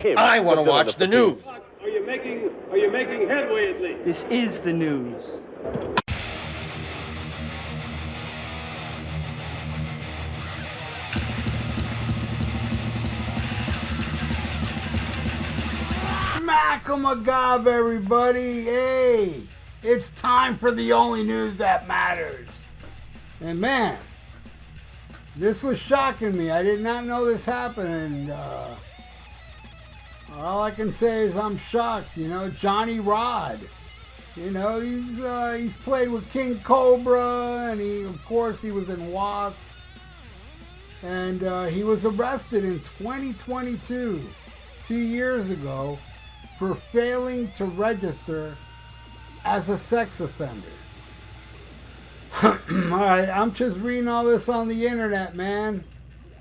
him. I want to watch the news. Are you making headway at least? This is the news. Smack-a-ma-gob, everybody. Hey, it's time for the only news that matters. And man, this was shocking me. I did not know this happened. And all I can say is I'm shocked. You know, Johnny Rod. You know, he's played with King Cobra, and of course he was in W.A.S.P. And he was arrested in 2022, 2 years ago, for failing to register as a sex offender. Alright, I'm just reading all this on the internet, man.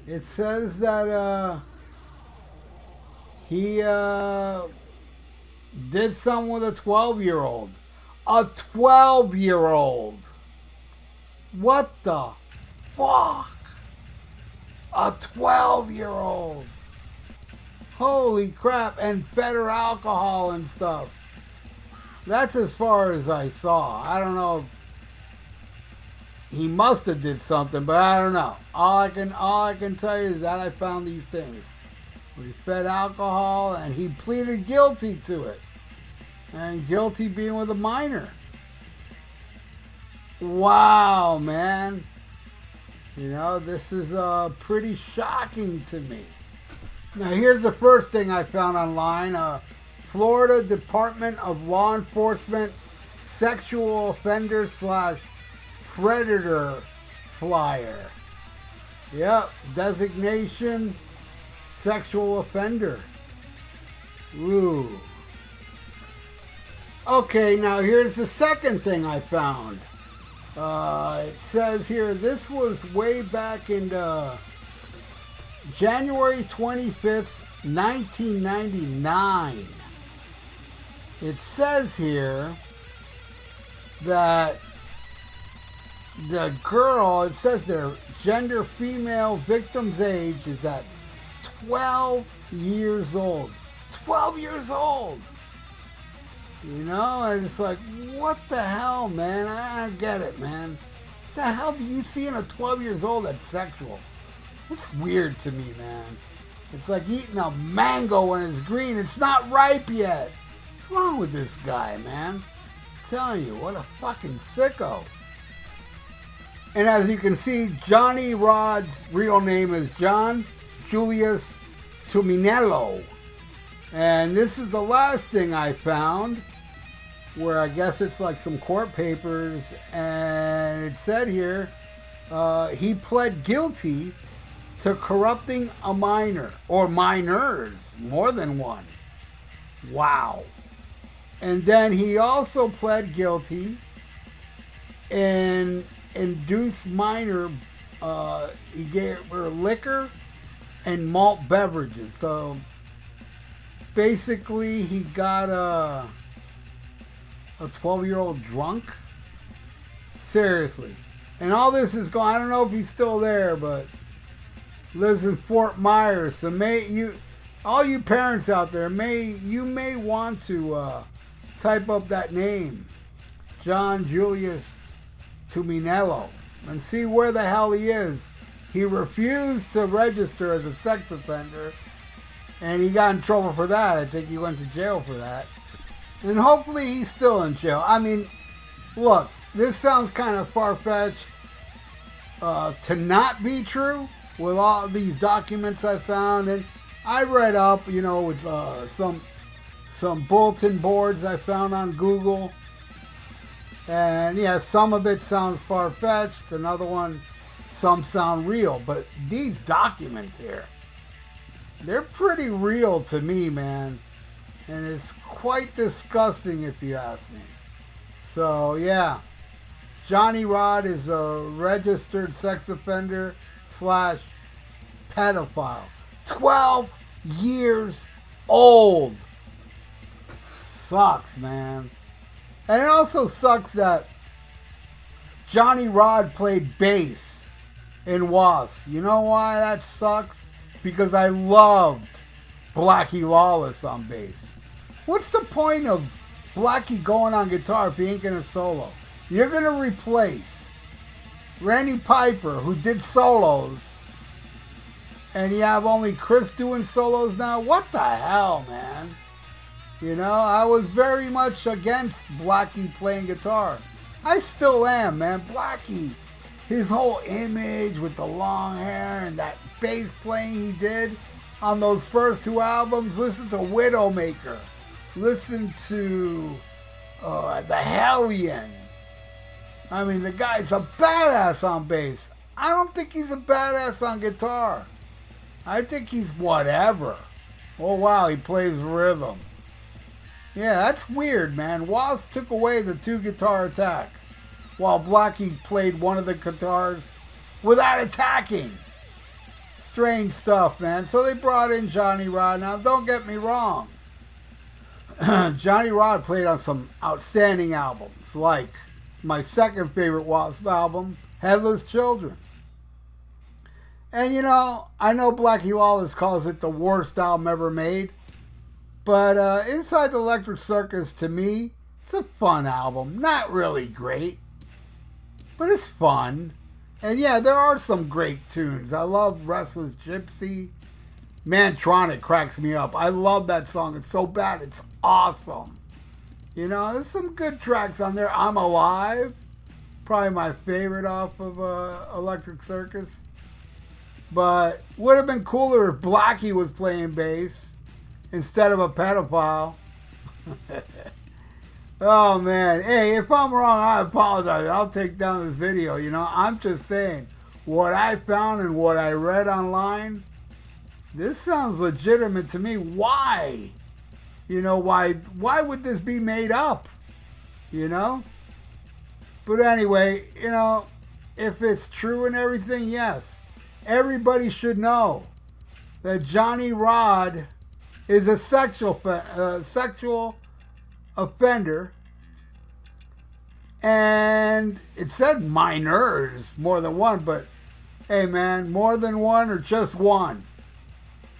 It says that he did something with a 12-year-old. A 12-year-old! What the fuck? A 12-year-old! Holy crap, and fed her alcohol and stuff. That's as far as I saw. I don't know if he must have did something, but I don't know. All I can tell you is that I found these things. We fed alcohol, and he pleaded guilty to it. And guilty being with a minor. Wow, man. You know, this is pretty shocking to me. Now, here's the first thing I found online. Florida Department of Law Enforcement sexual offender / predator flyer. Yep, designation sexual offender. Ooh. Okay, now here's the second thing I found. It says here, this was way back in January 25th, 1999. It says here that the girl, it says their gender female victim's age is at 12 years old. 12 years old! You know, and it's like, what the hell, man? I don't get it, man. What the hell do you see in a 12 years old that's sexual? It's weird to me, man. It's like eating a mango when it's green. It's not ripe yet. What's wrong with this guy, man? I'm telling you, what a fucking sicko. And as you can see, Johnny Rod's real name is John Julius Tuminello. And this is the last thing I found, where I guess it's like some court papers, and it said here, he pled guilty to corrupting a minor, or minors, more than one. Wow. And then he also pled guilty in induced minor, he gave her liquor and malt beverages. So basically he got a 12-year-old drunk. Seriously. And all this is going, I don't know if he's still there, but lives in Fort Myers. So all you parents out there, you may want to type up that name, John Julius Tuminello, and see where the hell he is. He refused to register as a sex offender, and he got in trouble for that. I think he went to jail for that. And hopefully he's still in jail. I mean, look, this sounds kind of far-fetched to not be true with all these documents I found. And I read up, you know, with some bulletin boards I found on Google. And yeah, some of it sounds far-fetched. Another one, some sound real. But these documents here, they're pretty real to me, man. And it's quite disgusting if you ask me. So yeah, Johnny Rod is a registered sex offender / pedophile. 12 years old. Sucks, man. And it also sucks that Johnny Rod played bass in W.A.S.P. You know why that sucks? Because I loved Blackie Lawless on bass. What's the point of Blackie going on guitar if he ain't gonna solo? You're gonna replace Randy Piper, who did solos, and you have only Chris doing solos now? What the hell, man? You know, I was very much against Blackie playing guitar. I still am, man. Blackie, his whole image with the long hair and that bass playing he did on those first two albums. Listen to Widowmaker. Listen to The Hellion. I mean, the guy's a badass on bass. I don't think he's a badass on guitar. I think he's whatever. Oh, wow, he plays rhythm. Yeah, that's weird, man. W.A.S.P took away the two guitar attack while Blackie played one of the guitars without attacking. Strange stuff, man. So they brought in Johnny Rod. Now, don't get me wrong. Johnny Rod played on some outstanding albums, like my second favorite W.A.S.P album, Headless Children. And, you know, I know Blackie Lawless calls it the worst album ever made. But Inside the Electric Circus, to me, it's a fun album. Not really great, but it's fun. And yeah, there are some great tunes. I love Restless Gypsy. Mantronic cracks me up. I love that song. It's so bad, it's awesome. You know, there's some good tracks on there. I'm Alive, probably my favorite off of Electric Circus. But would have been cooler if Blackie was playing bass instead of a pedophile. Oh, man. Hey, if I'm wrong, I apologize. I'll take down this video. You know, I'm just saying, what I found and what I read online, this sounds legitimate to me. Why? You know, why would this be made up? You know? But anyway, you know, if it's true and everything, yes. Everybody should know that Johnny Rod is a sexual offender, and it said minors, more than one, but hey, man, more than one or just one?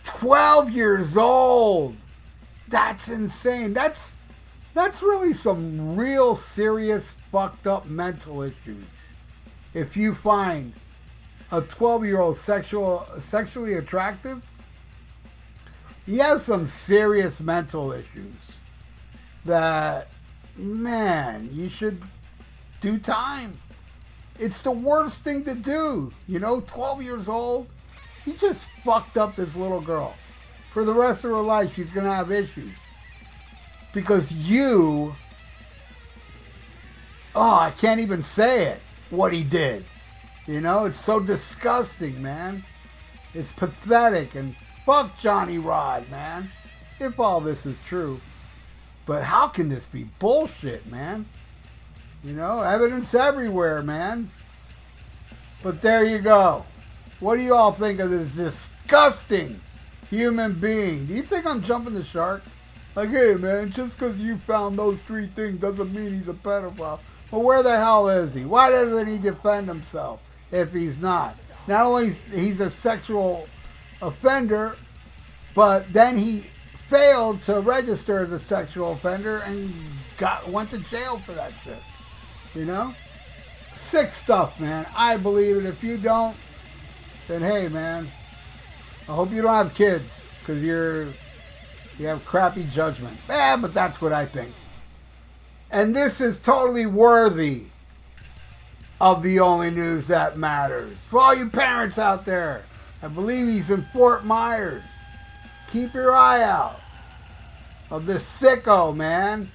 12 years old. That's insane. That's really some real serious fucked up mental issues. If you find a 12-year-old sexually attractive, you have some serious mental issues that, man, you should do time. It's the worst thing to do. You know, 12 years old, you just fucked up this little girl. For the rest of her life, she's going to have issues. Because you, I can't even say it, what he did. You know, it's so disgusting, man. It's pathetic, and fuck Johnny Rod, man, if all this is true. But how can this be bullshit, man? You know, evidence everywhere, man. But there you go. What do you all think of this disgusting human being? Do you think I'm jumping the shark? Like, hey, man, just because you found those three things doesn't mean he's a pedophile. Well, where the hell is he? Why doesn't he defend himself if he's not? Not only he's a sexual offender, but then he failed to register as a sexual offender and went to jail for that shit. You know? Sick stuff, man. I believe it. If you don't, then hey, man, I hope you don't have kids, because you have crappy judgment. But that's what I think. And this is totally worthy of the only news that matters. For all you parents out there, I believe he's in Fort Myers. Keep your eye out of this sicko, man.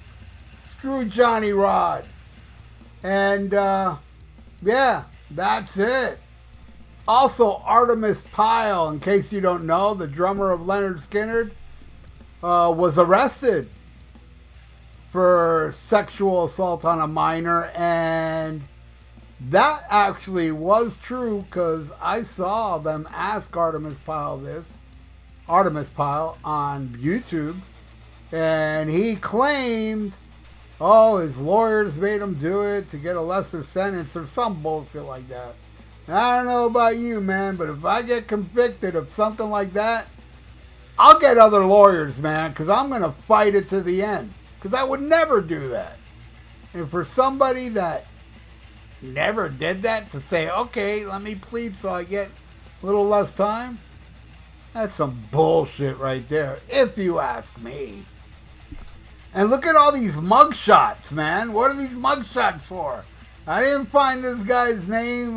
Screw Johnny Rod. And, yeah, that's it. Also, Artemis Pile, in case you don't know, the drummer of Leonard Skinner, was arrested for sexual assault on a minor, and that actually was true, because I saw them ask Artemis Pile on YouTube, and he claimed, his lawyers made him do it to get a lesser sentence or some bullshit like that. I don't know about you, man, but if I get convicted of something like that, I'll get other lawyers, man, because I'm going to fight it to the end. Because I would never do that. And for somebody that never did that to say, okay, let me plead so I get a little less time, that's some bullshit right there, if you ask me. And look at all these mugshots, man. What are these mugshots for? I didn't find this guy's name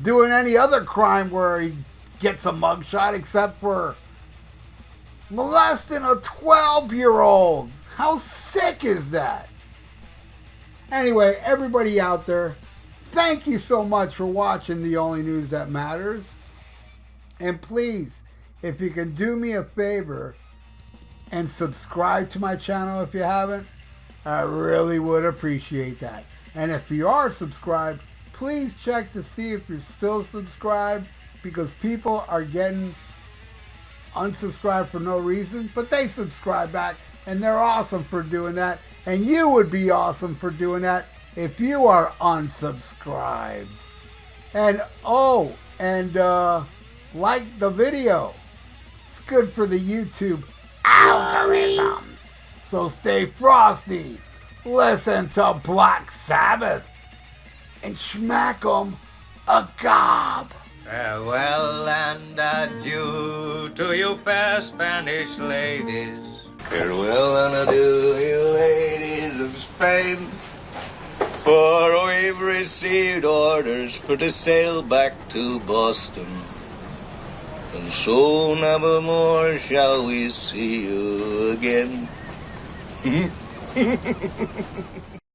doing any other crime where he gets a mugshot except for molesting a 12-year-old. How sick is that? Anyway, everybody out there, thank you so much for watching The Only News That Matters. And please, if you can do me a favor and subscribe to my channel if you haven't, I really would appreciate that. And if you are subscribed, please check to see if you're still subscribed, because people are getting unsubscribed for no reason, but they subscribe back, and they're awesome for doing that. And you would be awesome for doing that if you are unsubscribed. And like the video. It's good for the YouTube algorithms. So stay frosty, listen to Black Sabbath, and smack 'em a gob. Farewell and adieu to you fair Spanish ladies. Farewell and adieu, you ladies of Spain. For we've received orders for to sail back to Boston. And so never more shall we see you again.